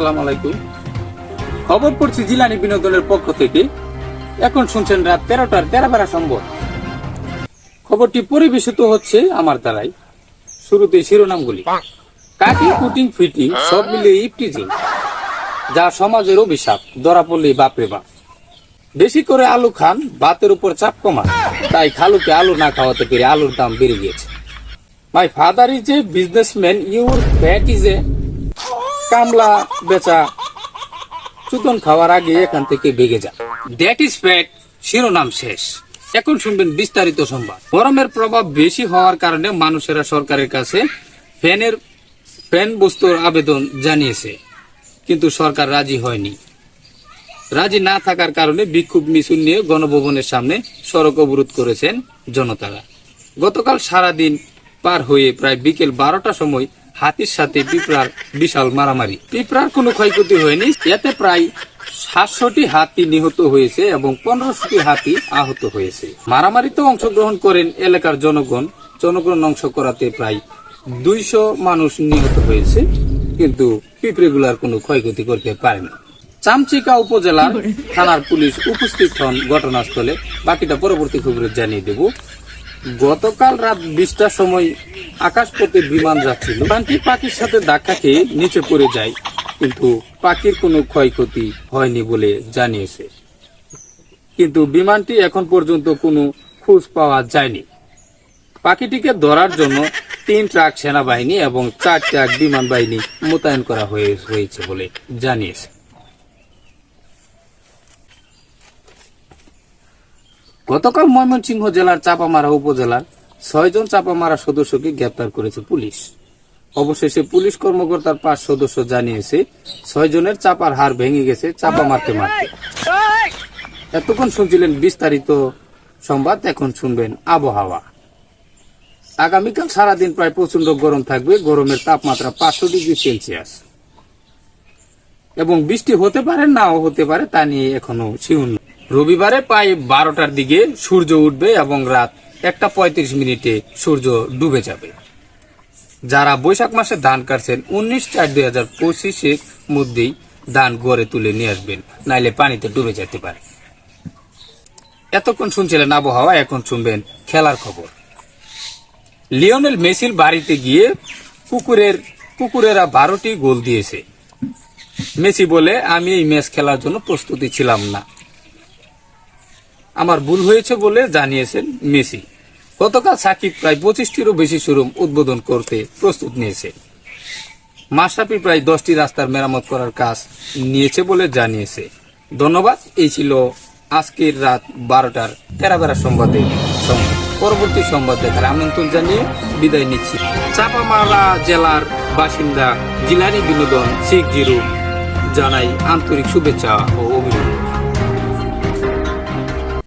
আসসালামু আলাইকুম। খবর পড়ছি জিলানি বিনোদনের পক্ষ থেকে। এখন শুনছেন রাত 13টার তেরাবেরা সম্ভব। খবরটি পরিবেশিত হচ্ছে আমার দ্বারাই। শুরুতে শিরোনামগুলি। কাটিং কুটিং ফিটিং সব মিলিয়ে ইফটিজিং, যা সমাজের অভিশাপ। ধরা পড়লেই বাপরে বাপ। বেশি করে আলু খান, ভাতের উপর চাপ কমা। তাই খালুকে আলু না খাওয়াতে পেরে আলুর দাম বেড়ে গিয়েছে। My father is a businessman, your fat is a. কামলা বেচা চুতন খাওয়ার আগে এখান থেকে বেগে যা। That is fat. শিরোনাম শেষ। এখন শুনবেন বিস্তারিত সংবাদ। গরমের প্রভাব বেশি হওয়ার কারণে মানুষেরা সরকারের কাছে ফ্যান বস্তুর আবেদন জানিয়েছে, কিন্তু সরকার রাজি হয়নি। রাজি না থাকার কারণে বিক্ষোভ মিছিল নিয়ে গণভবনের সামনে সড়ক অবরোধ করেছেন জনতারা। গতকাল সারাদিন পার হয়ে প্রায় বিকেল 12টার সময় হাতির সাথে পিঁপড়ার বিশাল মারামারি। পিঁপড়ার কোনো ক্ষয়ক্ষতি হয়নি। এতে প্রায় 700টি হাতি নিহত হয়েছে এবং 1500টি হাতি আহত হয়েছে। মারামারিতে অংশগ্রহণ করেন এলাকার জনগণ। অংশ করাতে প্রায় 200 মানুষ নিহত হয়েছে, কিন্তু পিঁপড়েগুলার কোনো ক্ষয়ক্ষতি করতে পারেনি। চামচিকা উপজেলার থানার পুলিশ উপস্থিত হন ঘটনাস্থলে। বাকিটা পরবর্তী খবরে জানিয়ে দেব। গতকাল রাত 20টার সময় আকাশপথে বিমান যাচ্ছিল। বিমানটি পাখির সাথে ধাক্কা খেয়ে নিচে পড়ে যায়, কিন্তু পাখির কোনো ক্ষয়ক্ষতি হয়নি বলে জানিয়েছে। কিন্তু বিমানটি এখন পর্যন্ত কোনো খোঁজ পাওয়া যায়নি। পাখিটিকে ধরার জন্য 3 ট্রাক সেনাবাহিনী এবং 4 ট্রাক বিমান বাহিনী মোতায়েন করা হয়েছে বলে জানিয়েছে। গতকাল ময়মনসিংহ জেলার চাপামারা উপজেলার 6 জন চাপামারা সদস্যকে গ্রেপ্তার করেছে পুলিশ। অবশেষে পুলিশ কর্মকর্তার 5 সদস্য জানিয়েছে 6 জনের চাপার হাড় ভেঙে গেছে চাপা মারতে মারতে। এতক্ষণ শুনছিলেন বিস্তারিত সংবাদ। এখন শুনবেন আবহাওয়া। আগামীকাল সারাদিন প্রায় প্রচন্ড গরম থাকবে। গরমের তাপমাত্রা 500 ডিগ্রি সেলসিয়াস এবং বৃষ্টি হতে পারে, নাও হতে পারে, তা নিয়ে এখনো শিওর। রবিবারে প্রায় 12টার দিকে সূর্য উঠবে এবং রাত 1:35 সূর্য ডুবে যাবে। যারা বৈশাখ মাসে ধান কাটছেন 19/4/2025 মধ্যেই ধান গড়ে তুলে নিয়ে আসবেন, নাইলে পানিতে ডুবে যেতে পারে। এতক্ষণ শুনছিলেন আবহাওয়া। এখন শুনবেন খেলার খবর। লিওনেল মেসির বাড়িতে গিয়ে কুকুরেরা 12টি গোল দিয়েছে। মেসি বলে, আমি এই ম্যাচ খেলার জন্য প্রস্তুতি ছিলাম না, আমার ভুল হয়েছে বলে জানিয়েছেন মেসি। গতকাল সাকিব প্রায় 25টিরও বেশি শোরুম উদ্বোধন করতে প্রস্তুত নিয়েছে। মাশরাফি প্রায় 10টি রাস্তার মেরামত করার কাজ নিয়েছে বলে জানিয়েছে। ধন্যবাদ। এই ছিল আজকের রাত 12টার তেরাবেরা সংবাদের সংবাদ। পরবর্তী সংবাদ দেখার আমন্ত্রণ জানিয়ে বিদায় নিচ্ছি। চাপামারা জেলার বাসিন্দা জিলানি বিনোদন 60 জানাই আন্তরিক শুভেচ্ছা ও